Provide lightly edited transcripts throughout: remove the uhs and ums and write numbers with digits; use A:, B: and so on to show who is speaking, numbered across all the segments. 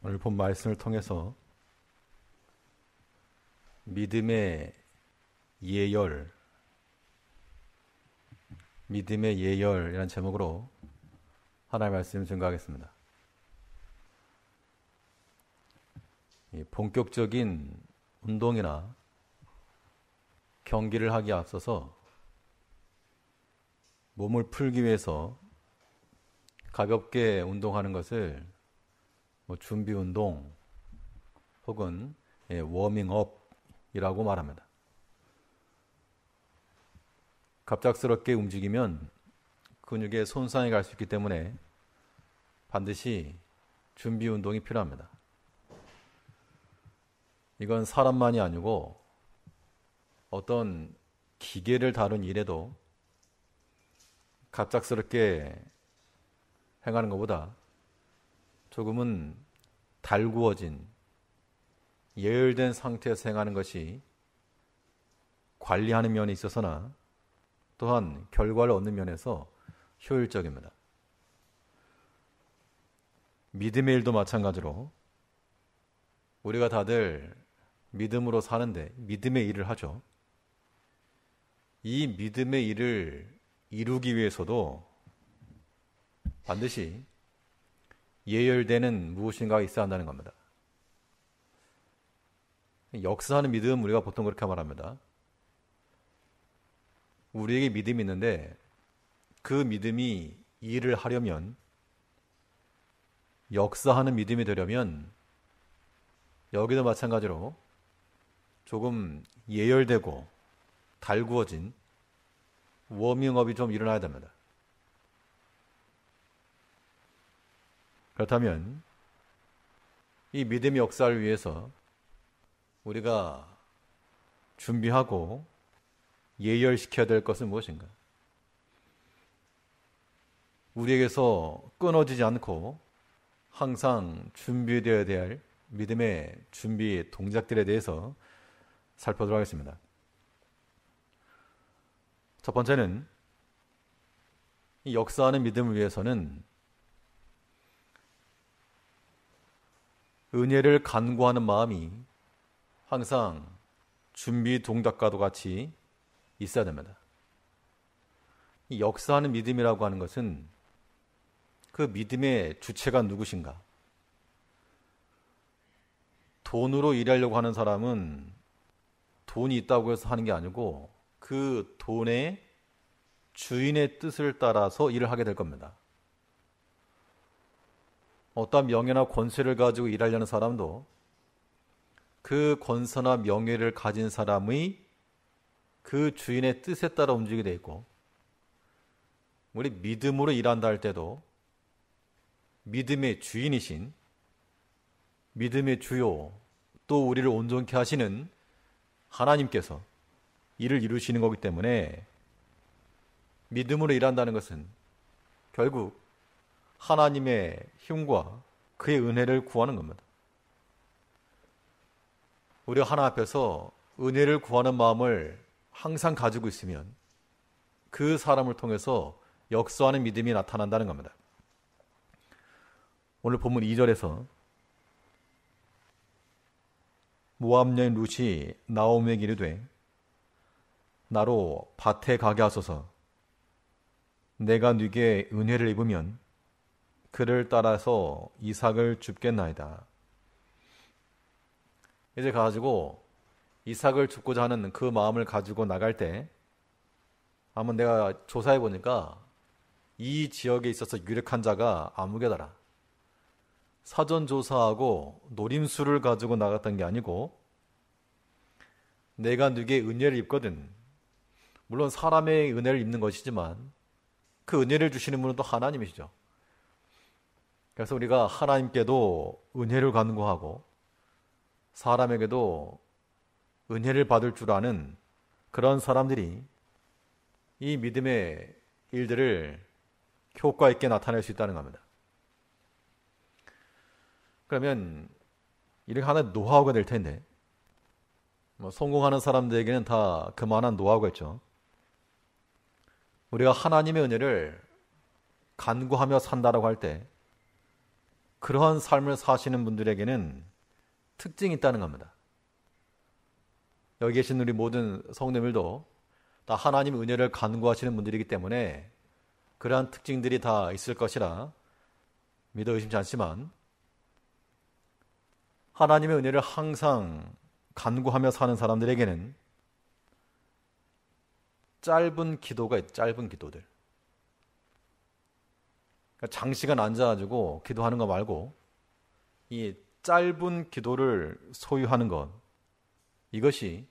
A: 오늘 본 말씀을 통해서 믿음의 예열, 믿음의 예열이라는 제목으로 하나님의 말씀을 증거하겠습니다. 이 본격적인 운동이나 경기를 하기에 앞서서 몸을 풀기 위해서 가볍게 운동하는 것을 준비 운동 혹은 워밍업이라고 말합니다. 갑작스럽게 움직이면 근육에 손상이 갈 수 있기 때문에 반드시 준비 운동이 필요합니다. 이건 사람만이 아니고 어떤 기계를 다룬 일에도 갑작스럽게 행하는 것보다 조금은 달구어진 예열된 상태에서 행하는 것이 관리하는 면에 있어서나 또한 결과를 얻는 면에서 효율적입니다. 믿음의 일도 마찬가지로 우리가 다들 믿음으로 사는데 믿음의 일을 하죠. 이 믿음의 일을 이루기 위해서도 반드시 예열되는 무엇인가가 있어야 한다는 겁니다. 역사하는 믿음, 우리가 보통 그렇게 말합니다. 우리에게 믿음이 있는데 그 믿음이 일을 하려면, 역사하는 믿음이 되려면 여기도 마찬가지로 조금 예열되고 달구어진 워밍업이 좀 일어나야 됩니다. 그렇다면 이 믿음의 역사를 위해서 우리가 준비하고 예열시켜야 될 것은 무엇인가? 우리에게서 끊어지지 않고 항상 준비되어야 될 믿음의 준비 동작들에 대해서 살펴보도록 하겠습니다. 첫 번째는 이 역사하는 믿음을 위해서는 은혜를 간구하는 마음이 항상 준비 동작과도 같이 있어야 됩니다. 이 역사하는 믿음이라고 하는 것은 그 믿음의 주체가 누구신가? 돈으로 일하려고 하는 사람은 돈이 있다고 해서 하는 게 아니고 그 돈의 주인의 뜻을 따라서 일을 하게 될 겁니다. 어떤 명예나 권세를 가지고 일하려는 사람도 그 권세나 명예를 가진 사람의 그 주인의 뜻에 따라 움직이게 되어 있고, 우리 믿음으로 일한다 할 때도 믿음의 주인이신, 믿음의 주요, 또 우리를 온전케 하시는 하나님께서 일을 이루시는 거기 때문에 믿음으로 일한다는 것은 결국 하나님의 힘과 그의 은혜를 구하는 겁니다. 우리가 하나 앞에서 은혜를 구하는 마음을 항상 가지고 있으면 그 사람을 통해서 역사하는 믿음이 나타난다는 겁니다. 오늘 본문 2절에서 모압 여인 룻이 나오미에게 이르되 나로 밭에 가게 하소서. 내가 네게 은혜를 입으면 그를 따라서 이삭을 줍겠나이다. 이제 가지고 이삭을 줍고자 하는 그 마음을 가지고 나갈 때 한번 내가 조사해 보니까 이 지역에 있어서 유력한 자가 아무개다라. 사전 조사하고 노림수를 가지고 나갔던 게 아니고 내가 네게 은혜를 입거든. 물론 사람의 은혜를 입는 것이지만 그 은혜를 주시는 분은 또 하나님이시죠. 그래서 우리가 하나님께도 은혜를 간구하고 사람에게도 은혜를 받을 줄 아는 그런 사람들이 이 믿음의 일들을 효과 있게 나타낼 수 있다는 겁니다. 그러면 이렇게 하나의 노하우가 될 텐데, 성공하는 사람들에게는 다 그만한 노하우가 있죠. 우리가 하나님의 은혜를 간구하며 산다라고 할 때 그러한 삶을 사시는 분들에게는 특징이 있다는 겁니다. 여기 계신 우리 모든 성도님들도 다 하나님의 은혜를 간구하시는 분들이기 때문에 그러한 특징들이 다 있을 것이라 믿어 의심치 않지만, 하나님의 은혜를 항상 간구하며 사는 사람들에게는 짧은 기도가 있죠. 짧은 기도들. 그러니까 장시간 앉아가지고 기도하는 거 말고 이 짧은 기도를 소유하는 것, 이것이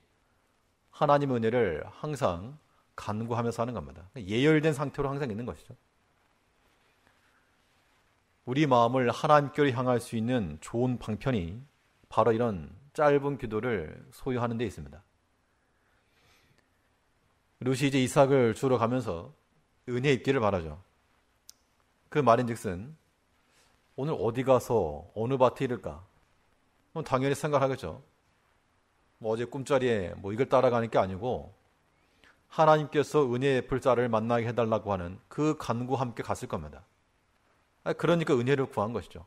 A: 하나님의 은혜를 항상 간구하며 사는 겁니다. 예열된 상태로 항상 있는 것이죠. 우리 마음을 하나님께로 향할 수 있는 좋은 방편이 바로 이런 짧은 기도를 소유하는 데 있습니다. 룻이 이제 이삭을 주러 가면서 은혜 입기를 바라죠. 그 말인즉슨 오늘 어디 가서 어느 밭에 이를까? 당연히 생각하겠죠. 어제 꿈자리에 이걸 따라가는 게 아니고 하나님께서 은혜의 풀자를 만나게 해달라고 하는 그 간구와 함께 갔을 겁니다. 그러니까 은혜를 구한 것이죠.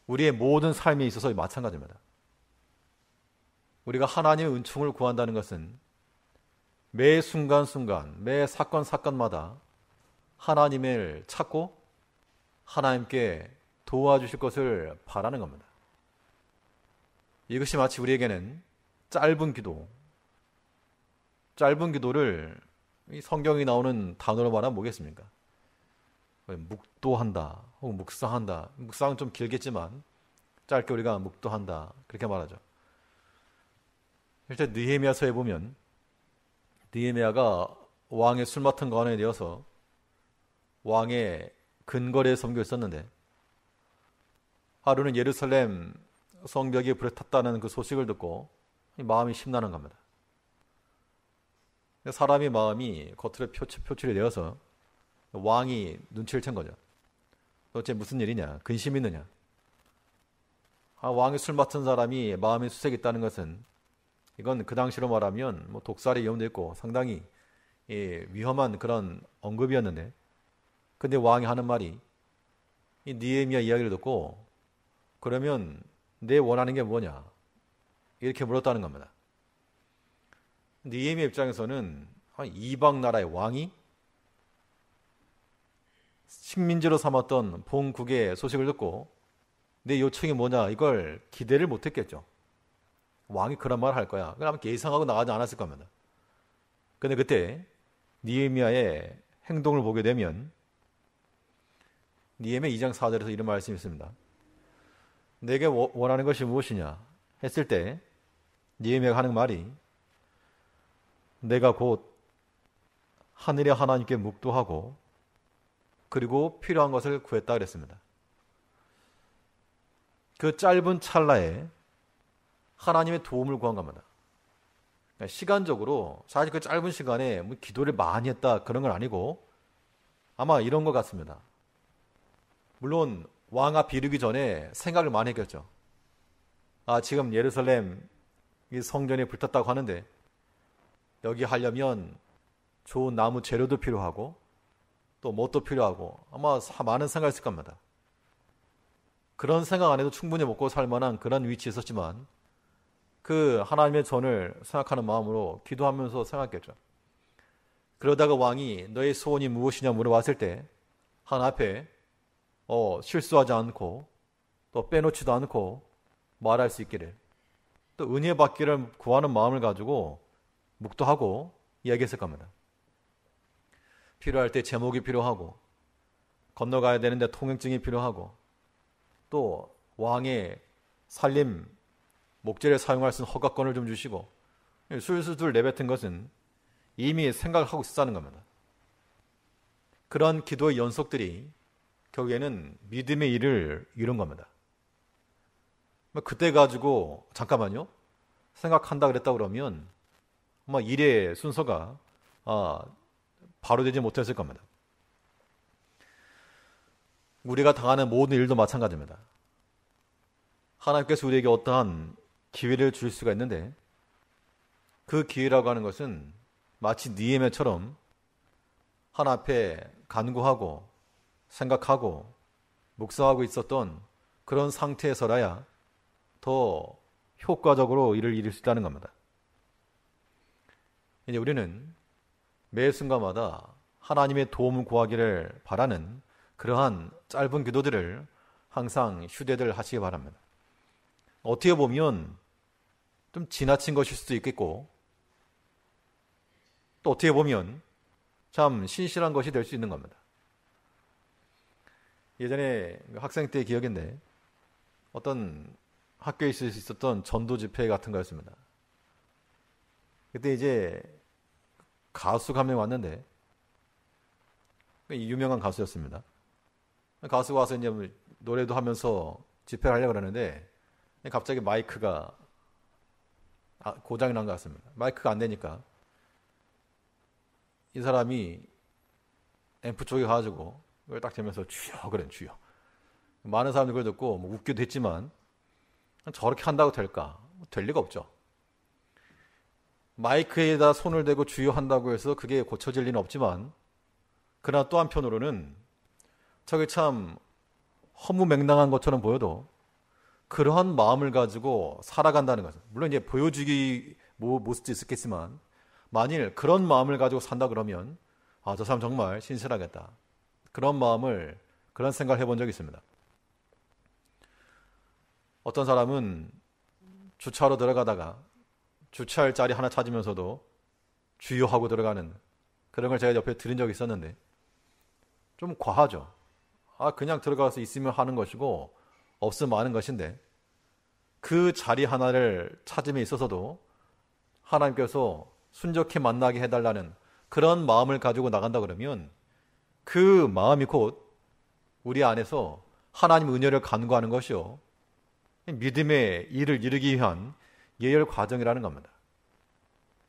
A: 우리의 모든 삶에 있어서 마찬가지입니다. 우리가 하나님의 은총을 구한다는 것은 매 순간순간, 매 사건마다 하나님을 찾고 하나님께 도와주실 것을 바라는 겁니다. 이것이 마치 우리에게는 짧은 기도를 성경이 나오는 단어로 말하면 뭐겠습니까? 묵도한다, 혹은 묵상한다. 묵상은 좀 길겠지만 짧게 우리가 묵도한다, 그렇게 말하죠. 실제 느헤미야서에 보면 느헤미야가 왕의 술 맡은 관원이 되어서 왕의 근거리에 섬겨 있었는데, 하루는 예루살렘 성벽이 불에 탔다는 그 소식을 듣고 마음이 심란한 겁니다. 사람의 마음이 겉으로 표출이 되어서 왕이 눈치를 챈 거죠. 도대체 무슨 일이냐? 근심이 있느냐? 왕이 술 맡은 사람이 마음에 수색이 있다는 것은, 이건 그 당시로 말하면 독살의 위험도 있고 상당히 위험한 그런 언급이었는데, 근데 왕이 하는 말이 이 느헤미야 이야기를 듣고 그러면 내 원하는 게 뭐냐? 이렇게 물었다는 겁니다. 느헤미야 입장에서는 이방 나라의 왕이 식민지로 삼았던 본국의 소식을 듣고 내 요청이 뭐냐, 이걸 기대를 못했겠죠. 왕이 그런 말을 할 거야. 그럼 예상하고 나가지 않았을 겁니다. 근데 그때 느헤미야의 행동을 보게 되면 느헤미야 2장 4절에서 이런 말씀이 있습니다. 내게 원하는 것이 무엇이냐 했을 때 느헤미야가 하는 말이, 내가 곧 하늘의 하나님께 묵도하고 그리고 필요한 것을 구했다 그랬습니다. 그 짧은 찰나에 하나님의 도움을 구한 겁니다. 그러니까 시간적으로 사실 그 짧은 시간에 기도를 많이 했다 그런 건 아니고 아마 이런 것 같습니다. 물론 왕 앞에 이르기 전에 생각을 많이 했겠죠. 지금 예루살렘 성전이 불탔다고 하는데 여기 하려면 좋은 나무 재료도 필요하고 또 뭣도 필요하고 아마 많은 생각을 했을 겁니다. 그런 생각 안 해도 충분히 먹고 살 만한 그런 위치에 있었지만 그 하나님의 전을 생각하는 마음으로 기도하면서 생각했겠죠. 그러다가 왕이 너의 소원이 무엇이냐 물어봤을 때 하나 앞에 실수하지 않고 또 빼놓지도 않고 말할 수 있기를, 또 은혜 받기를 구하는 마음을 가지고 묵도하고 이야기했을 겁니다. 필요할 때 제목이 필요하고 건너가야 되는데 통행증이 필요하고 또 왕의 살림 목재를 사용할 수 있는 허가권을 좀 주시고, 술술 내뱉은 것은 이미 생각을 하고 있었다는 겁니다. 그런 기도의 연속들이 결국에는 믿음의 일을 이룬 겁니다. 그때 가지고 잠깐만요 생각한다 그랬다 그러면 아마 일의 순서가 바로 되지 못했을 겁니다. 우리가 당하는 모든 일도 마찬가지입니다. 하나님께서 우리에게 어떠한 기회를 줄 수가 있는데 그 기회라고 하는 것은 마치 느헤미야처럼 하나 앞에 간구하고 생각하고 묵상하고 있었던 그런 상태에서라야 더 효과적으로 일을 이룰 수 있다는 겁니다. 이제 우리는 매 순간마다 하나님의 도움을 구하기를 바라는 그러한 짧은 기도들을 항상 휴대들 하시기 바랍니다. 어떻게 보면 좀 지나친 것일 수도 있겠고, 또 어떻게 보면 참 신실한 것이 될 수 있는 겁니다. 예전에 학생 때 기억인데 어떤 학교에 있을 수 있었던 전도 집회 같은 거였습니다. 그때 이제 가수가 한 명 왔는데, 유명한 가수였습니다. 가수가 와서 이제 노래도 하면서 집회를 하려고 그러는데 갑자기 마이크가 고장이 난 것 같습니다. 마이크가 안 되니까 이 사람이 앰프 쪽에 가가지고 그걸 딱 대면서 주여 그래 주여. 많은 사람들이 그걸 듣고 뭐 웃기도 했지만 저렇게 한다고 될까? 될 리가 없죠. 마이크에다 손을 대고 주여 한다고 해서 그게 고쳐질 리는 없지만, 그러나 또 한편으로는 저게 참 허무맹랑한 것처럼 보여도 그러한 마음을 가지고 살아간다는 거죠. 물론 이제 보여주기 모습도 있었겠지만, 만일 그런 마음을 가지고 산다 그러면 저 사람 정말 신실하겠다. 그런 마음을, 그런 생각을 해본 적이 있습니다. 어떤 사람은 주차로 들어가다가 주차할 자리 하나 찾으면서도 주여 하고 들어가는 그런 걸 제가 옆에 들은 적이 있었는데 좀 과하죠. 그냥 들어가서 있으면 하는 것이고 없으면 마는 것인데, 그 자리 하나를 찾음에 있어서도 하나님께서 순적히 만나게 해달라는 그런 마음을 가지고 나간다 그러면 그 마음이 곧 우리 안에서 하나님 은혜를 간구하는 것이요, 믿음의 일을 이루기 위한 예열 과정이라는 겁니다.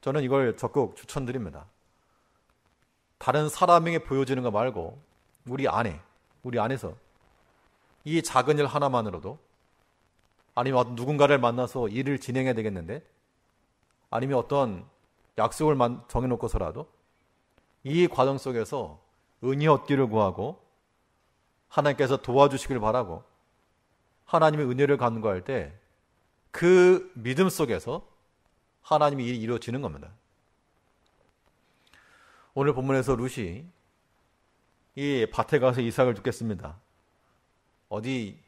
A: 저는 이걸 적극 추천드립니다. 다른 사람에게 보여지는 거 말고 우리 안에서 이 작은 일 하나만으로도, 아니면 누군가를 만나서 일을 진행해야 되겠는데, 아니면 어떤 약속을 정해놓고서라도 이 과정 속에서 은혜 얻기를 구하고 하나님께서 도와주시길 바라고 하나님의 은혜를 간구할 때 그 믿음 속에서 하나님의 일이 이루어지는 겁니다. 오늘 본문에서 룻이 이 밭에 가서 이삭을 죽겠습니다. 어디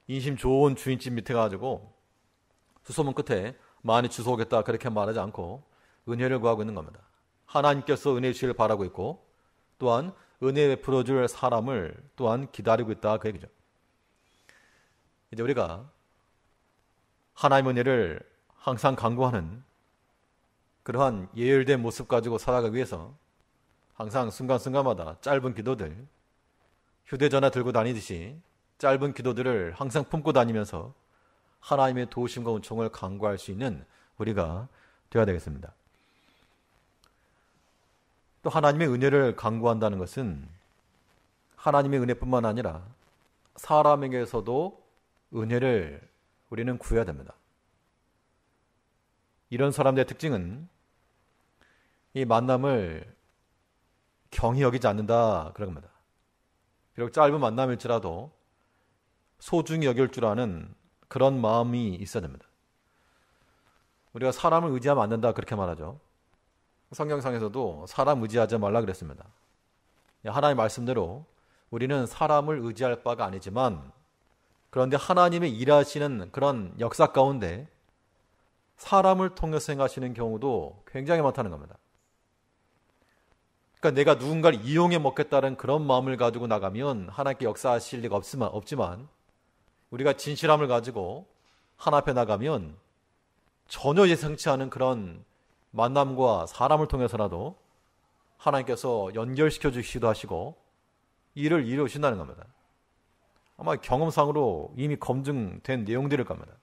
A: 인심 좋은 주인집 밑에 가지고 수소문 끝에 많이 주워오겠다 그렇게 말하지 않고 은혜를 구하고 있는 겁니다. 하나님께서 은혜 주시를 바라고 있고, 또한 은혜 베풀어줄 사람을 또한 기다리고 있다 그 얘기죠. 이제 우리가 하나님의 은혜를 항상 간구하는 그러한 예열된 모습 가지고 살아가기 위해서 항상 순간순간마다 짧은 기도들, 휴대전화 들고 다니듯이 짧은 기도들을 항상 품고 다니면서 하나님의 도우심과 은총을 간구할 수 있는 우리가 되어야 되겠습니다. 또 하나님의 은혜를 간구한다는 것은 하나님의 은혜뿐만 아니라 사람에게서도 은혜를 우리는 구해야 됩니다. 이런 사람들의 특징은 이 만남을 경히 여기지 않는다 그런 겁니다. 비록 짧은 만남일지라도 소중히 여길 줄 아는 그런 마음이 있어야 됩니다. 우리가 사람을 의지하면 안 된다 그렇게 말하죠. 성경상에서도 사람 의지하지 말라 그랬습니다. 하나님의 말씀대로 우리는 사람을 의지할 바가 아니지만, 그런데 하나님의 일하시는 그런 역사 가운데 사람을 통해서 행하시는 경우도 굉장히 많다는 겁니다. 그러니까 내가 누군가를 이용해 먹겠다는 그런 마음을 가지고 나가면 하나님께 역사하실 리가 없지만, 우리가 진실함을 가지고 하나 앞에 나가면 전혀 예상치 않은 그런 만남과 사람을 통해서라도 하나님께서 연결시켜 주시기도 하시고 일을 이루신다는 겁니다. 아마 경험상으로 이미 검증된 내용들일 겁니다.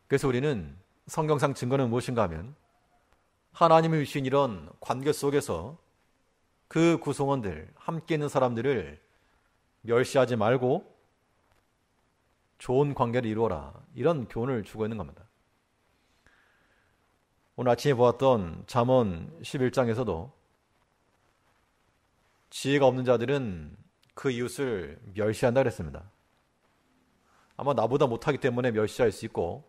A: 그래서 우리는 성경상 증거는 무엇인가 하면 하나님이 주신 이런 관계 속에서 그 구성원들, 함께 있는 사람들을 멸시하지 말고 좋은 관계를 이루어라, 이런 교훈을 주고 있는 겁니다. 오늘 아침에 보았던 잠언 11장에서도 지혜가 없는 자들은 그 이웃을 멸시한다 그랬습니다. 아마 나보다 못하기 때문에 멸시할 수 있고,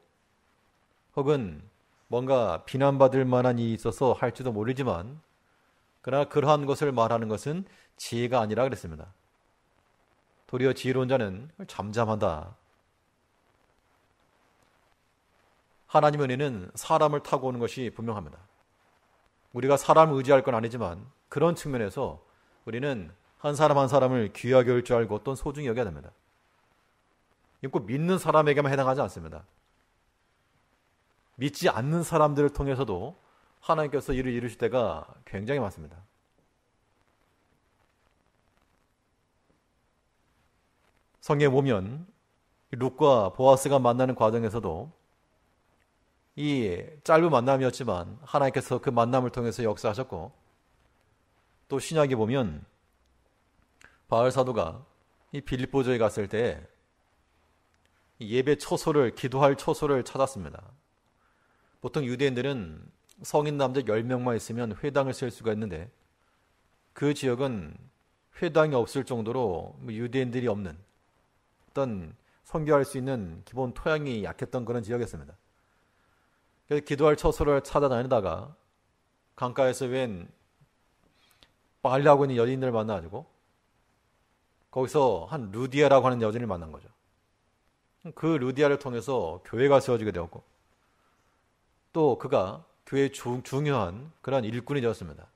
A: 혹은 뭔가 비난받을 만한 일이 있어서 할지도 모르지만, 그러나 그러한 것을 말하는 것은 지혜가 아니라 그랬습니다. 도리어 지혜로운 자는 잠잠하다. 하나님의 은혜는 사람을 타고 오는 것이 분명합니다. 우리가 사람을 의지할 건 아니지만 그런 측면에서 우리는 한 사람 한 사람을 귀하게 할 줄 알고 또 소중히 여겨야 됩니다. 꼭 믿는 사람에게만 해당하지 않습니다. 믿지 않는 사람들을 통해서도 하나님께서 일을 이루실 때가 굉장히 많습니다. 성경에 보면 룻과 보아스가 만나는 과정에서도 이 짧은 만남이었지만 하나님께서 그 만남을 통해서 역사하셨고, 또 신약에 보면 바울 사도가 이 빌립보저에 갔을 때 예배 처소를, 기도할 처소를 찾았습니다. 보통 유대인들은 성인 남자 10명만 있으면 회당을 쓸 수가 있는데, 그 지역은 회당이 없을 정도로 유대인들이 없는 어떤 선교할 수 있는 기본 토양이 약했던 그런 지역이었습니다. 그래서 기도할 처소를 찾아다니다가 강가에서 웬 빨래하고 있는 여인들을 만나가지고 거기서 한 루디아라고 하는 여인을 만난 거죠. 그 루디아를 통해서 교회가 세워지게 되었고, 또 그가 교회의 중요한 그런 일꾼이 되었습니다.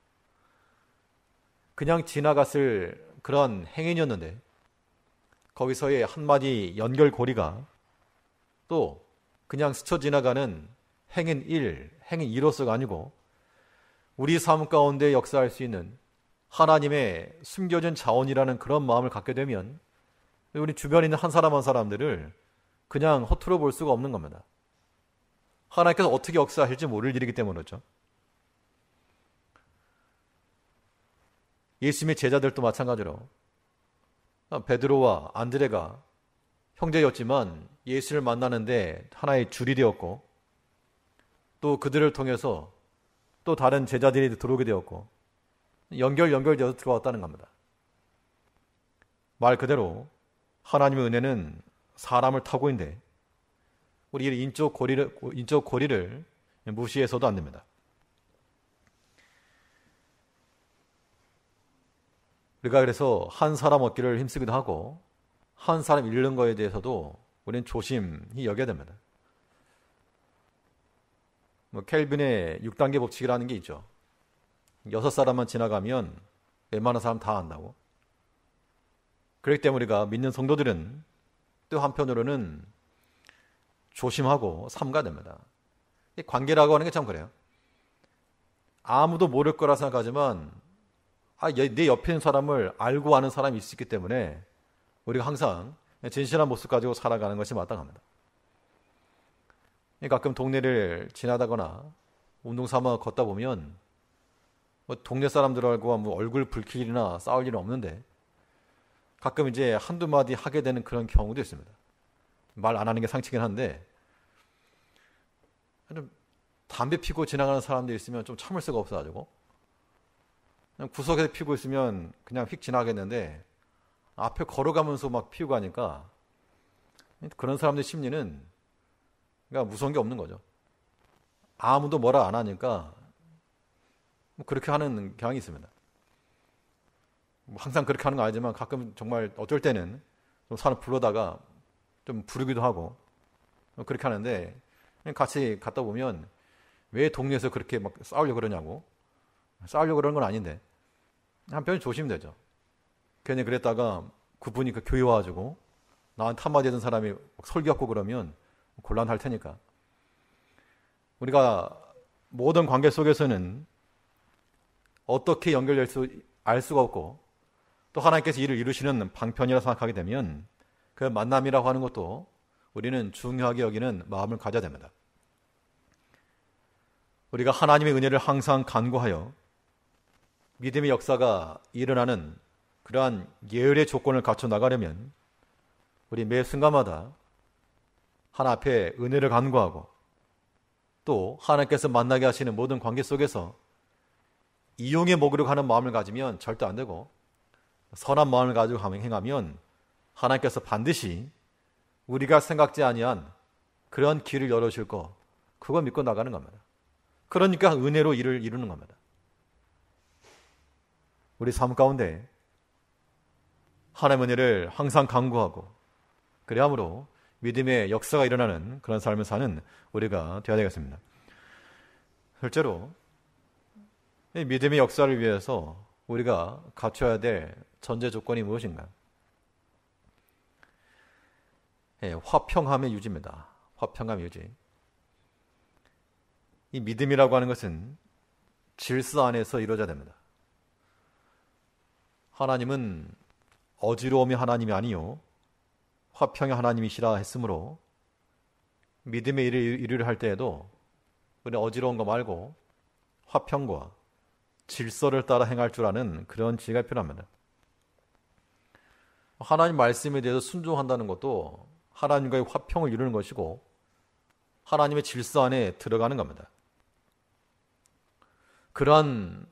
A: 그냥 지나갔을 그런 행인이었는데 거기서의 한마디 연결고리가 또 그냥 스쳐 지나가는 행인 1, 행인 2로서가 아니고 우리 삶 가운데 역사할 수 있는 하나님의 숨겨진 자원이라는 그런 마음을 갖게 되면 우리 주변에 있는 한 사람 한 사람들을 그냥 허투루 볼 수가 없는 겁니다. 하나님께서 어떻게 역사하실지 모를 일이기 때문이죠. 예수님의 제자들도 마찬가지로 베드로와 안드레가 형제였지만 예수를 만나는데 하나의 줄이 되었고, 또 그들을 통해서 또 다른 제자들이 들어오게 되었고, 연결되어서 들어왔다는 겁니다. 말 그대로 하나님의 은혜는 사람을 타고 있는데 우리 인적 고리를 무시해서도 안 됩니다. 우리가 그래서 한 사람 얻기를 힘쓰기도 하고 한 사람 잃는 거에 대해서도 우리는 조심히 여겨야 됩니다. 켈빈의 6단계 법칙이라는 게 있죠. 6사람만 지나가면 웬만한 사람 다 안다고. 그렇기 때문에 우리가 믿는 성도들은 또 한편으로는 조심하고 삼가야 됩니다. 관계라고 하는 게 참 그래요. 아무도 모를 거라 생각하지만 내 옆에 있는 사람을 알고 아는 사람이 있기 때문에 우리가 항상 진실한 모습 가지고 살아가는 것이 마땅합니다. 가끔 동네를 지나다거나 운동 삼아 걷다 보면 동네 사람들하고 얼굴 붉힐 일이나 싸울 일은 없는데 가끔 이제 한두 마디 하게 되는 그런 경우도 있습니다. 말 안 하는 게 상치긴 한데 담배 피고 지나가는 사람들이 있으면 좀 참을 수가 없어가지고 그냥 구석에서 피고 있으면 그냥 휙 지나가겠는데 앞에 걸어가면서 막 피우고 하니까 그런 사람들 심리는 그러니까 무서운 게 없는 거죠. 아무도 뭐라 안 하니까 그렇게 하는 경향이 있습니다. 항상 그렇게 하는 건 아니지만 가끔 정말 어쩔 때는 좀 사람 불러다가 좀 부르기도 하고 그렇게 하는데 같이 갔다 보면 왜 동네에서 그렇게 막 싸우려고 그러냐고. 싸우려고 그러는 건 아닌데 한편이 조심되죠. 괜히 그랬다가 그분이 그 교회 와가지고 나한테 한마디 하던 사람이 설교하고 그러면 곤란할 테니까. 우리가 모든 관계 속에서는 어떻게 연결될 수 알 수가 없고 또 하나님께서 일을 이루시는 방편이라 생각하게 되면 그 만남이라고 하는 것도 우리는 중요하게 여기는 마음을 가져야 됩니다. 우리가 하나님의 은혜를 항상 간구하여 믿음의 역사가 일어나는 그러한 예언의 조건을 갖춰 나가려면 우리 매 순간마다 하나 앞에 은혜를 간구하고 또 하나님께서 만나게 하시는 모든 관계 속에서 이용해 먹으려고 하는 마음을 가지면 절대 안 되고 선한 마음을 가지고 행하면 하나님께서 반드시 우리가 생각지 아니한 그런 길을 열어줄 거, 그거 믿고 나가는 겁니다. 그러니까 은혜로 일을 이루는 겁니다. 우리 삶 가운데 하나님의 은혜를 항상 간구하고 그래야므로 믿음의 역사가 일어나는 그런 삶을 사는 우리가 되어야 되겠습니다. 실제로 이 믿음의 역사를 위해서 우리가 갖춰야 될 전제 조건이 무엇인가? 화평함의 유지입니다. 화평함의 유지. 이 믿음이라고 하는 것은 질서 안에서 이루어져야 됩니다. 하나님은 어지러움의 하나님이 아니요 화평의 하나님이시라 했으므로 믿음의 일을 이루려 할 때에도 우리 어지러운 거 말고 화평과 질서를 따라 행할 줄 아는 그런 지혜가 필요합니다. 하나님 말씀에 대해서 순종한다는 것도 하나님과의 화평을 이루는 것이고 하나님의 질서 안에 들어가는 겁니다. 그러한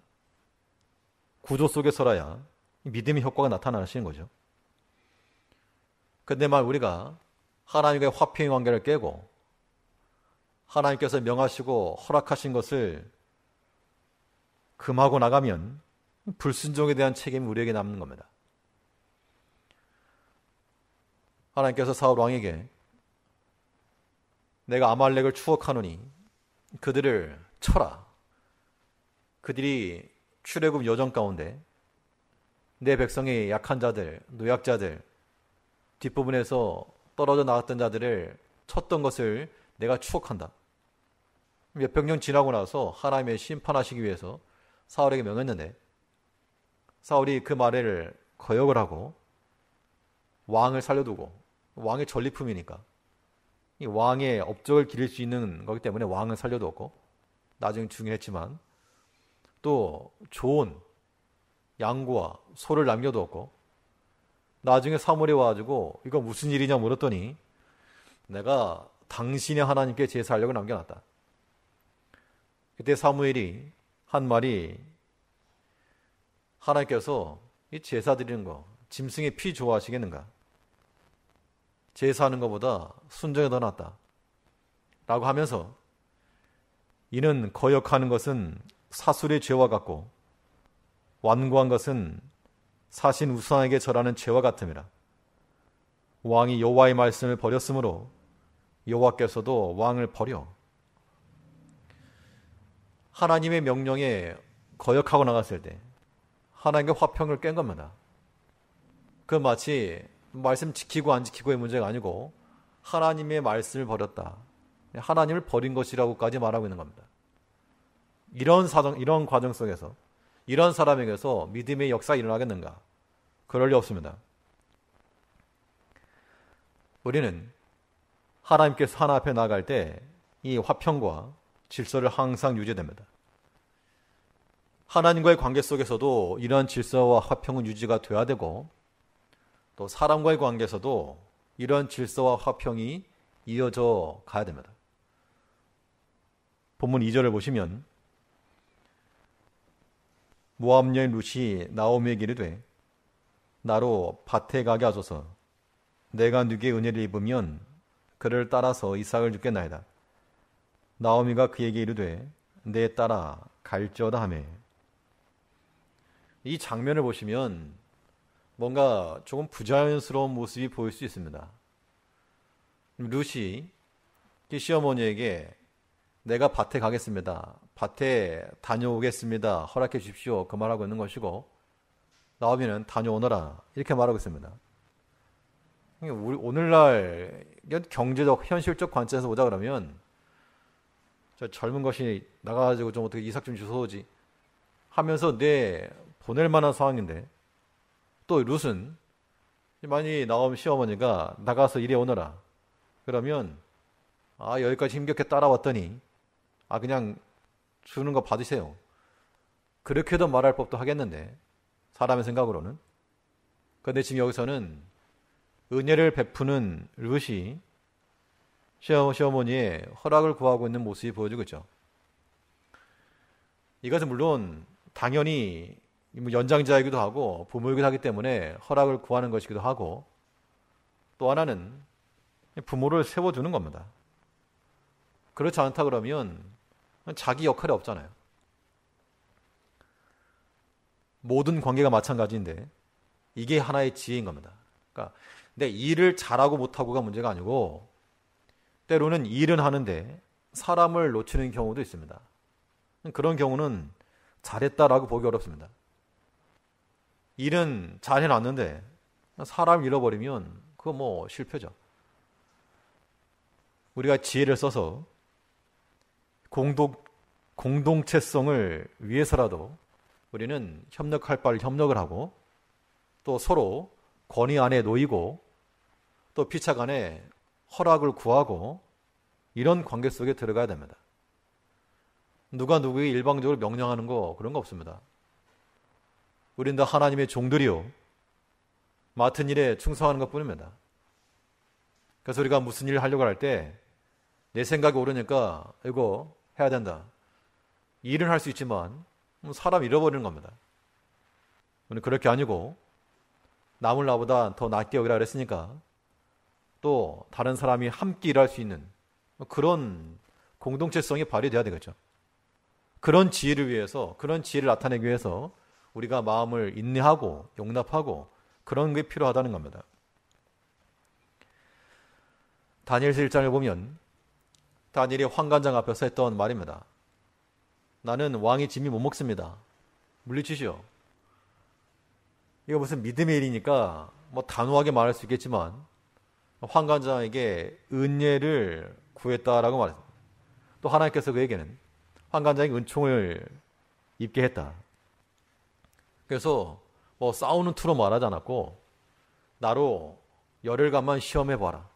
A: 구조 속에서라야 믿음의 효과가 나타나시는 거죠. 근데 우리가 하나님과의 화평의 관계를 깨고 하나님께서 명하시고 허락하신 것을 금하고 나가면 불순종에 대한 책임이 우리에게 남는 겁니다. 하나님께서 사울 왕에게 내가 아말렉을 추억하노니 그들을 쳐라. 그들이 출애굽 여정 가운데 내 백성의 약한 자들, 노약자들, 뒷부분에서 떨어져 나왔던 자들을 쳤던 것을 내가 추억한다. 몇백 년 지나고 나서 하나님의 심판하시기 위해서 사울에게 명했는데 사울이 그 말을 거역을 하고 왕을 살려두고 왕의 전리품이니까 이 왕의 업적을 기릴 수 있는 거기 때문에 왕을 살려두었고 나중에 중요했지만 또 좋은 양과 소를 남겨두었고 나중에 사무엘이 와가지고 이거 무슨 일이냐 물었더니 내가 당신의 하나님께 제사하려고 남겨놨다. 그때 사무엘이 한 말이 하나님께서 이 제사 드리는 거 짐승의 피 좋아하시겠는가? 제사하는 것보다 순종이 더 낫다. 라고 하면서 이는 거역하는 것은 사술의 죄와 같고 완고한 것은 사신 우상에게 절하는 죄와 같음이라. 왕이 여호와의 말씀을 버렸으므로 여호와께서도 왕을 버려. 하나님의 명령에 거역하고 나갔을 때 하나님과 화평을 깬 겁니다. 그 마치 말씀 지키고 안 지키고의 문제가 아니고 하나님의 말씀을 버렸다. 하나님을 버린 것이라고까지 말하고 있는 겁니다. 이런 과정 속에서 이런 사람에게서 믿음의 역사가 일어나겠는가? 그럴 리 없습니다. 우리는 하나님께서 하나 앞에 나아갈 때 이 화평과 질서를 항상 유지됩니다. 하나님과의 관계 속에서도 이러한 질서와 화평은 유지가 돼야 되고 또 사람과의 관계에서도 이러한 질서와 화평이 이어져 가야 됩니다. 본문 2절을 보시면 모압 여인 룻이 나오미에게 이르되 나로 밭에 가게 하소서. 내가 누게 은혜를 입으면 그를 따라서 이삭을 주겠나이다. 나오미가 그에게 이르되 내 따라 갈지어다 하며. 이 장면을 보시면 뭔가 조금 부자연스러운 모습이 보일 수 있습니다. 룻이 시어머니에게 내가 밭에 가겠습니다. 밭에 다녀오겠습니다. 허락해 주십시오. 그 말하고 있는 것이고 나오미는 다녀오너라. 이렇게 말하고 있습니다. 우리 오늘날 경제적, 현실적 관점에서 보자 그러면 저 젊은 것이 나가가지고 좀 어떻게 이삭 좀 주워오지 하면서 내 보낼 만한 상황인데 또 룻은 많이 나오면 시어머니가 나가서 이래 오너라. 그러면 여기까지 힘겹게 따라왔더니 그냥 주는 거 받으세요. 그렇게도 말할 법도 하겠는데 사람의 생각으로는. 그런데 지금 여기서는 은혜를 베푸는 룻이 시어머니의 허락을 구하고 있는 모습이 보여지고 있죠. 이것은 물론 당연히 뭐 연장자이기도 하고 부모이기도 하기 때문에 허락을 구하는 것이기도 하고, 또 하나는 부모를 세워주는 겁니다. 그렇지 않다 그러면 자기 역할이 없잖아요. 모든 관계가 마찬가지인데 이게 하나의 지혜인 겁니다. 그러니까 내 일을 잘하고 못하고가 문제가 아니고, 때로는 일은 하는데 사람을 놓치는 경우도 있습니다. 그런 경우는 잘했다라고 보기 어렵습니다. 일은 잘 해놨는데 사람 잃어버리면 그거 뭐 실패죠. 우리가 지혜를 써서 공동체성을 위해서라도 우리는 협력할 바를 협력을 하고, 또 서로 권위 안에 놓이고, 또 피차 간에 허락을 구하고, 이런 관계 속에 들어가야 됩니다. 누가 누구에게 일방적으로 명령하는 거, 그런 거 없습니다. 우린 다 하나님의 종들이요, 맡은 일에 충성하는 것 뿐입니다. 그래서 우리가 무슨 일을 하려고 할 때 내 생각이 오르니까 이거 해야 된다, 일은 할 수 있지만 사람 잃어버리는 겁니다. 우리는 그렇게 아니고, 남을 나보다 더 낫게 여기라 그랬으니까 또 다른 사람이 함께 일할 수 있는 그런 공동체성이 발휘돼야 되겠죠. 그런 지혜를 위해서, 그런 지혜를 나타내기 위해서 우리가 마음을 인내하고 용납하고 그런 게 필요하다는 겁니다. 다니엘서 1장을 보면 다니엘이 환관장 앞에서 했던 말입니다. 나는 왕의 짐이 못 먹습니다. 물리치시오. 이거 무슨 믿음의 일이니까 뭐 단호하게 말할 수 있겠지만 환관장에게 은혜를 구했다라고 말했습니다. 또 하나님께서 그에게는 환관장에게 은총을 입게 했다. 그래서 뭐 싸우는 투로 말하지 않았고, 나로 열흘간만 시험해봐라,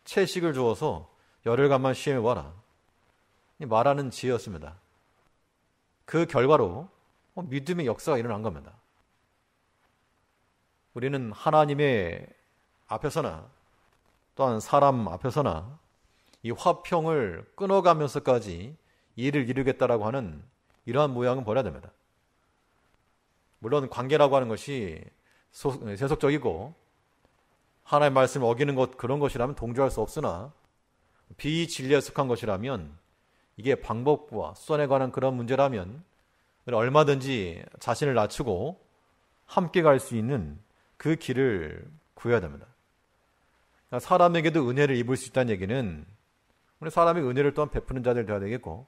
A: 채식을 주어서 열흘간만 시험해봐라, 말하는 지혜였습니다. 그 결과로 믿음의 역사가 일어난 겁니다. 우리는 하나님의 앞에서나 또한 사람 앞에서나 이 화평을 끊어가면서까지 일을 이루겠다라고 하는 이러한 모양은 버려야 됩니다. 물론 관계라고 하는 것이 세속적이고 하나님의 말씀을 어기는 것, 그런 것이라면 동조할 수 없으나, 비진리에 속한 것이라면, 이게 방법과 수단에 관한 그런 문제라면 얼마든지 자신을 낮추고 함께 갈 수 있는 그 길을 구해야 됩니다. 사람에게도 은혜를 입을 수 있다는 얘기는 우리 사람이 은혜를 또한 베푸는 자들 되어야 되겠고,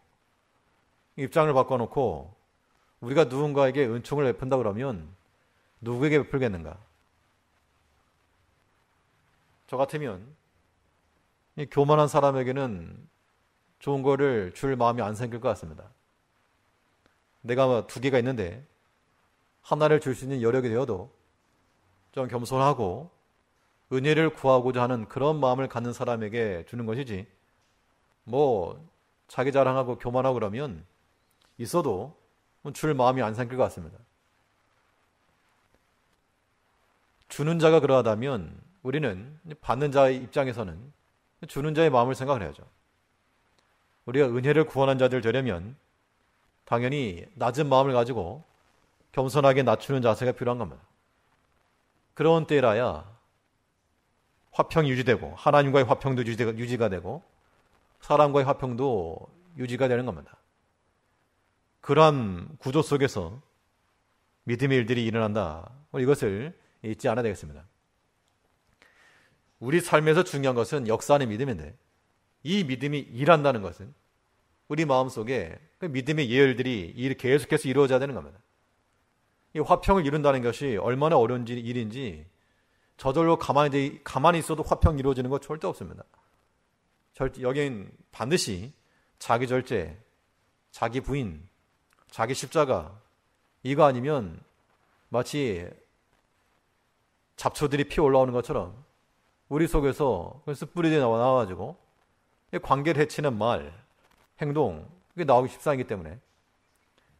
A: 입장을 바꿔놓고 우리가 누군가에게 은총을 베푼다 그러면 누구에게 베풀겠는가? 저 같으면 이 교만한 사람에게는 좋은 거를 줄 마음이 안 생길 것 같습니다. 내가 두 개가 있는데 하나를 줄 수 있는 여력이 되어도 좀 겸손하고 은혜를 구하고자 하는 그런 마음을 갖는 사람에게 주는 것이지, 뭐 자기 자랑하고 교만하고 그러면 있어도 줄 마음이 안 생길 것 같습니다. 주는 자가 그러하다면 우리는 받는 자의 입장에서는 주는 자의 마음을 생각을 해야죠. 우리가 은혜를 구원한 자들 되려면 당연히 낮은 마음을 가지고 겸손하게 낮추는 자세가 필요한 겁니다. 그런 때라야 화평이 유지되고, 하나님과의 화평도 유지가 되고, 사람과의 화평도 유지가 되는 겁니다. 그러한 구조 속에서 믿음의 일들이 일어난다, 이것을 잊지 않아야 되겠습니다. 우리 삶에서 중요한 것은 역사 안의 믿음인데, 이 믿음이 일한다는 것은 우리 마음속에 그 믿음의 예열들이 계속해서 이루어져야 되는 겁니다. 이 화평을 이룬다는 것이 얼마나 어려운 일인지 저절로 가만히 있어도 화평이 이루어지는 것 절대 없습니다. 여긴 반드시 자기 절제, 자기 부인, 자기 십자가, 이거 아니면 마치 잡초들이 피어 올라오는 것처럼 우리 속에서 숯불이 나와가지고 관계를 해치는 말, 행동, 이게 나오기 십상이기 때문에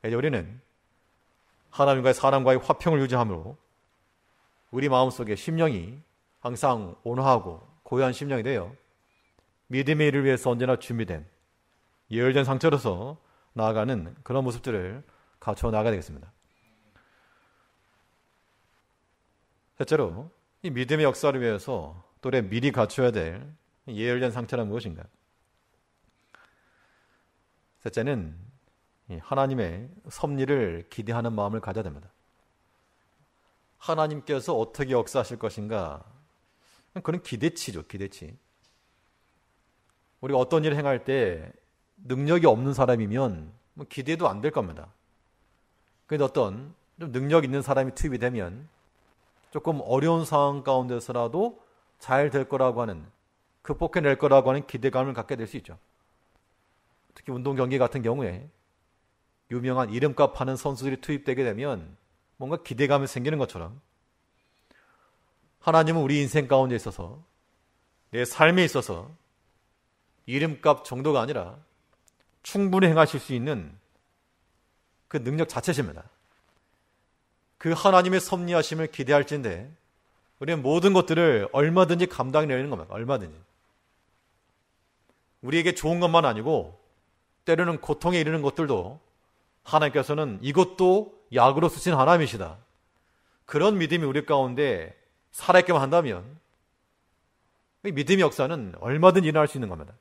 A: 우리는 하나님과의 사람과의 화평을 유지함으로 우리 마음속에 심령이 항상 온화하고 고요한 심령이 되어 믿음의 일을 위해서 언제나 준비된 예열된 상처로서 나아가는 그런 모습들을 갖춰 나가야 되겠습니다. 셋째로 이 믿음의 역사를 위해서 또래 미리 갖춰야 될 예열된 상태란 무엇인가? 셋째는 하나님의 섭리를 기대하는 마음을 가져야 됩니다. 하나님께서 어떻게 역사하실 것인가? 그런 기대치죠, 기대치. 우리가 어떤 일을 행할 때 능력이 없는 사람이면 기대도 안 될 겁니다. 그런데 어떤 좀 능력 있는 사람이 투입이 되면 조금 어려운 상황 가운데서라도 잘 될 거라고 하는, 극복해낼 거라고 하는 기대감을 갖게 될 수 있죠. 특히 운동 경기 같은 경우에 유명한 이름값 하는 선수들이 투입되게 되면 뭔가 기대감이 생기는 것처럼 하나님은 우리 인생 가운데 있어서 내 삶에 있어서 이름값 정도가 아니라 충분히 행하실 수 있는 그 능력 자체십니다. 그 하나님의 섭리하심을 기대할진데 우리는 모든 것들을 얼마든지 감당해내는 겁니다. 얼마든지. 우리에게 좋은 것만 아니고 때로는 고통에 이르는 것들도 하나님께서는 이것도 약으로 쓰신 하나님이시다. 그런 믿음이 우리 가운데 살아있게만 한다면 믿음의 역사는 얼마든지 일어날 수 있는 겁니다.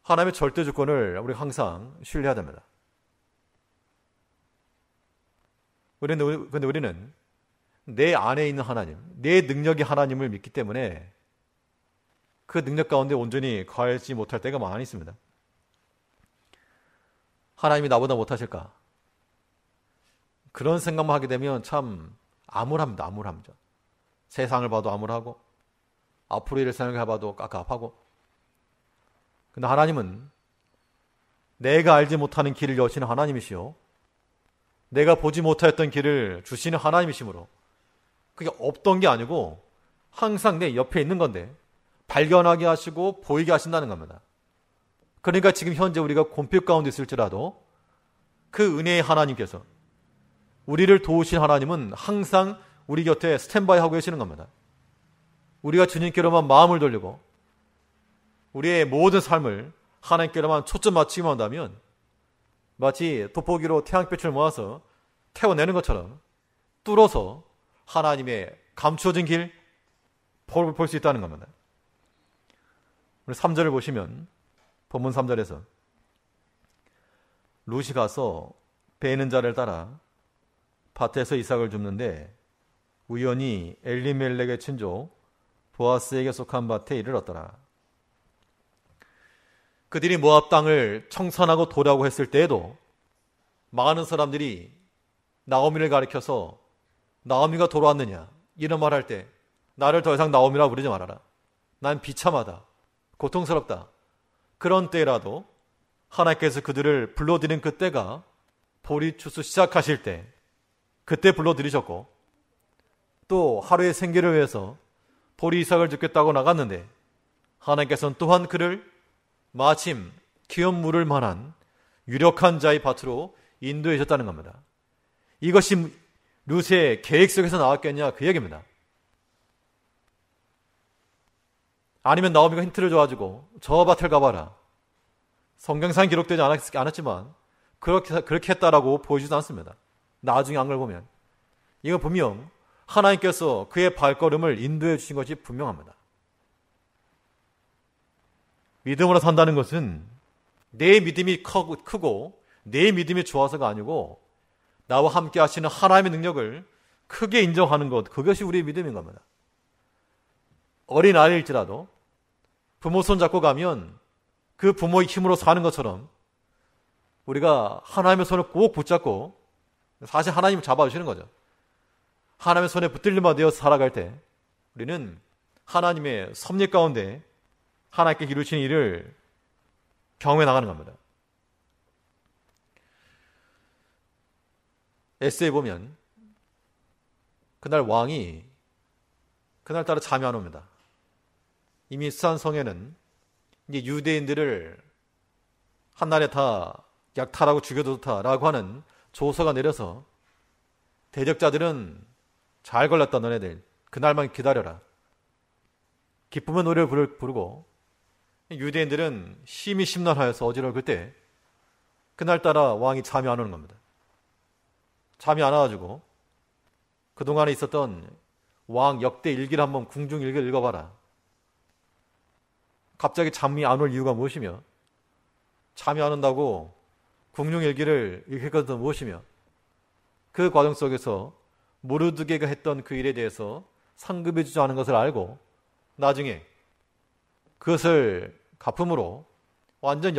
A: 하나님의 절대 주권을 우리가 항상 신뢰해야 됩니다. 그런데 우리는 내 안에 있는 하나님, 내 능력이 하나님을 믿기 때문에 그 능력 가운데 온전히 거하지 못할 때가 많이 있습니다. 하나님이 나보다 못하실까? 그런 생각만 하게 되면 참 암울합니다. 암울합니다. 세상을 봐도 암울하고 앞으로 일을 생각해봐도 깝깝하고. 근데 하나님은 내가 알지 못하는 길을 여시는 하나님이시요, 내가 보지 못했던 길을 주시는 하나님이시므로 그게 없던 게 아니고 항상 내 옆에 있는 건데 발견하게 하시고 보이게 하신다는 겁니다. 그러니까 지금 현재 우리가 곤핍 가운데 있을지라도 그 은혜의 하나님께서, 우리를 도우신 하나님은 항상 우리 곁에 스탠바이 하고 계시는 겁니다. 우리가 주님께로만 마음을 돌리고 우리의 모든 삶을 하나님께로만 초점 맞추기만 한다면 마치 돋보기로 태양빛을 모아서 태워내는 것처럼 뚫어서 하나님의 감추어진 길 볼 수 있다는 겁니다. 우리 3절을 보시면 본문 3절에서 룻이 가서 베는 자를 따라 밭에서 이삭을 줍는데 우연히 엘리멜렉의 친족 보아스에게 속한 밭에 이르렀더라. 그들이 모압 땅을 청산하고 도라고 했을 때에도 많은 사람들이 나오미를 가리켜서 나오미가 돌아왔느냐 이런 말 할 때 나를 더 이상 나오미라고 부르지 말아라. 난 비참하다. 고통스럽다. 그런 때라도 하나님께서 그들을 불러들인 그때가 보리 추수 시작하실 때 그때 불러들이셨고, 또 하루의 생계를 위해서 보리 이삭을 죽겠다고 나갔는데 하나님께서는 또한 그를 마침 기업 물을 만한 유력한 자의 밭으로 인도해 주셨다는 겁니다. 이것이 룻의 계획 속에서 나왔겠냐 그 얘기입니다. 아니면 나오미가 힌트를 줘가지고 저 밭을 가봐라. 성경상 기록되지 않았지만 그렇게 했다라고 보여주지도 않습니다. 나중에 안걸 보면 이거 분명 하나님께서 그의 발걸음을 인도해 주신 것이 분명합니다. 믿음으로 산다는 것은 내 믿음이 크고 내 믿음이 좋아서가 아니고 나와 함께 하시는 하나님의 능력을 크게 인정하는 것, 그것이 우리의 믿음인 겁니다. 어린 아이일지라도 부모 손 잡고 가면 그 부모의 힘으로 사는 것처럼 우리가 하나님의 손을 꼭 붙잡고, 사실 하나님을 잡아주시는 거죠. 하나님의 손에 붙들림만 되어서 살아갈 때 우리는 하나님의 섭리 가운데 하나님께 이루신 일을 경험해 나가는 겁니다. 에스에 보면 그날 왕이 그날따라 잠이 안 옵니다. 이미 수산성에는 이제 유대인들을 한날에 다 약탈하고 죽여도 좋다라고 하는 조서가 내려서 대적자들은 잘 걸렸다 너네들 그날만 기다려라. 기쁨의 노래를 부르고 유대인들은 심히 심란하여서 어지러울 그때 그날따라 왕이 잠이 안 오는 겁니다. 잠이 안 와가지고 그동안에 있었던 왕 역대 일기를 한번 궁중 일기를 읽어봐라. 갑자기 잠이 안 올 이유가 무엇이며, 잠이 안 온다고 궁중 일기를 읽을 것은 무엇이며, 그 과정 속에서 모르드게가 했던 그 일에 대해서 상급해 주지 않은 것을 알고 나중에 그것을 갚음으로 완전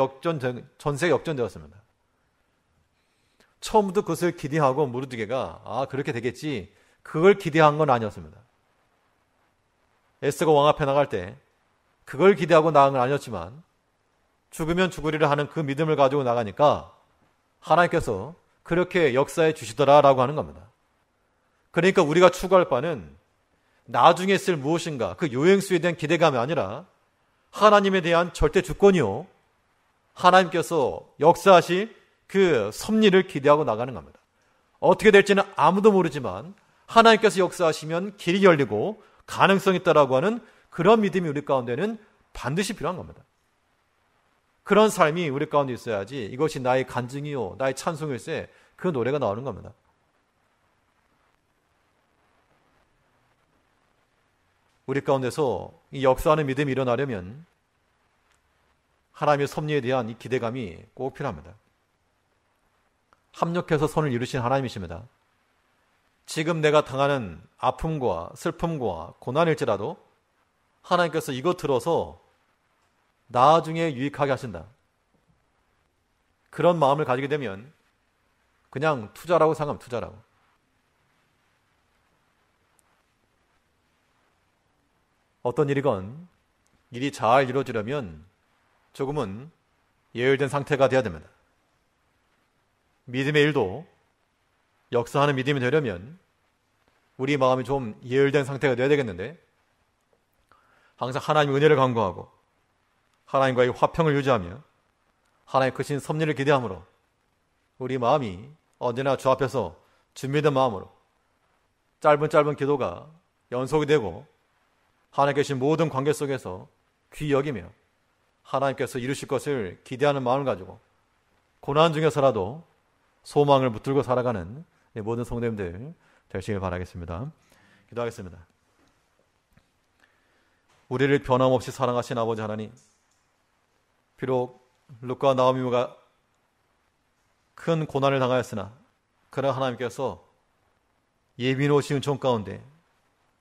A: 전세가 역전되었습니다. 처음부터 그것을 기대하고 모르드게가 그렇게 되겠지, 그걸 기대한 건 아니었습니다. 에스더가 왕 앞에 나갈 때 그걸 기대하고 나간 건 아니었지만 죽으면 죽으리라 하는 그 믿음을 가지고 나가니까 하나님께서 그렇게 역사해 주시더라라고 하는 겁니다. 그러니까 우리가 추구할 바는 나중에 쓸 무엇인가, 그 요행수에 대한 기대감이 아니라 하나님에 대한 절대 주권이요, 하나님께서 역사하실 그 섭리를 기대하고 나가는 겁니다. 어떻게 될지는 아무도 모르지만 하나님께서 역사하시면 길이 열리고 가능성이 있다라고 하는 그런 믿음이 우리 가운데는 반드시 필요한 겁니다. 그런 삶이 우리 가운데 있어야지 이것이 나의 간증이요, 나의 찬송일세, 그 노래가 나오는 겁니다. 우리 가운데서 이 역사하는 믿음이 일어나려면 하나님의 섭리에 대한 이 기대감이 꼭 필요합니다. 합력해서 선을 이루신 하나님이십니다. 지금 내가 당하는 아픔과 슬픔과 고난일지라도 하나님께서 이것 들어서 나중에 유익하게 하신다. 그런 마음을 가지게 되면 그냥 투자라고 생각하면 투자라고. 어떤 일이건 일이 잘 이루어지려면 조금은 예열된 상태가 되어야 됩니다. 믿음의 일도 역사하는 믿음이 되려면 우리 마음이 좀 예열된 상태가 되어야 되겠는데, 항상 하나님의 은혜를 간구하고 하나님과의 화평을 유지하며 하나님의 크신 섭리를 기대함으로 우리 마음이 언제나 주 앞에서 준비된 마음으로 짧은 기도가 연속이 되고 하나님께 계신 모든 관계 속에서 귀히 여기며 하나님께서 이루실 것을 기대하는 마음을 가지고 고난 중에서라도 소망을 붙들고 살아가는 모든 성도님들 되시길 바라겠습니다. 기도하겠습니다. 우리를 변함없이 사랑하신 아버지 하나님, 비록 룻과 나오미가 큰 고난을 당하였으나 그러나 하나님께서 예비노신 은총 가운데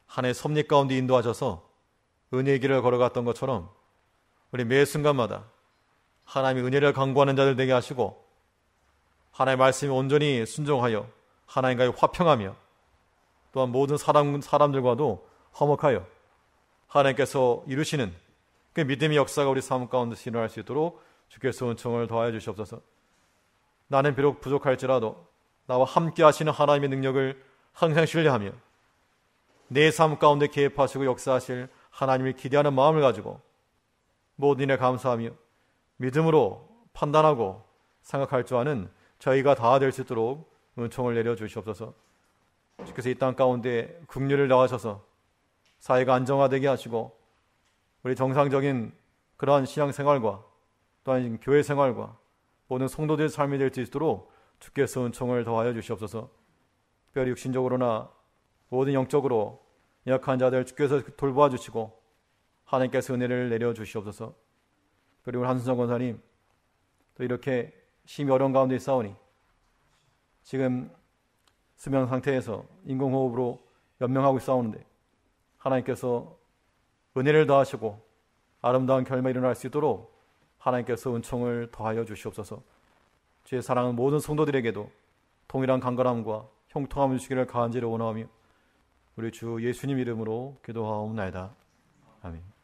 A: 하나님의 섭리 가운데 인도하셔서 은혜의 길을 걸어갔던 것처럼 우리 매 순간마다 하나님의 은혜를 강구하는 자들 되게 하시고 하나님의 말씀에 온전히 순종하여 하나님과의 화평하며 또한 모든 사람들과도 화목하여 하나님께서 이루시는 그 믿음의 역사가 우리 삶 가운데 일어날 수 있도록 주께서 은총을 더하여 주시옵소서. 나는 비록 부족할지라도 나와 함께 하시는 하나님의 능력을 항상 신뢰하며 내 삶 가운데 개입하시고 역사하실 하나님을 기대하는 마음을 가지고 모든 일에 감사하며 믿음으로 판단하고 생각할 줄 아는 저희가 다 될 수 있도록 은총을 내려 주시옵소서. 주께서 이 땅 가운데 긍휼을 더하셔서 사회가 안정화되게 하시고 우리 정상적인 그러한 신앙생활과 또한 교회 생활과 모든 성도들의 삶이 될 수 있도록 주께서 은총을 더하여 주시옵소서. 특별히 육신적으로나 모든 영적으로 약한 자들 주께서 돌보아 주시고 하나님께서 은혜를 내려 주시옵소서. 그리고 한순성 권사님, 또 이렇게 심히 어려운 가운데 있사오니 지금 수면 상태에서 인공호흡으로 연명하고 있사오는데 하나님께서 은혜를 더하시고 아름다운 결말이 일어날 수 있도록 하나님께서 은총을 더하여 주시옵소서. 주의 사랑은 모든 성도들에게도 동일한 간절함과 형통함을 주시기를 간절히 원하오며 우리 주 예수님 이름으로 기도하옵나이다. 아멘.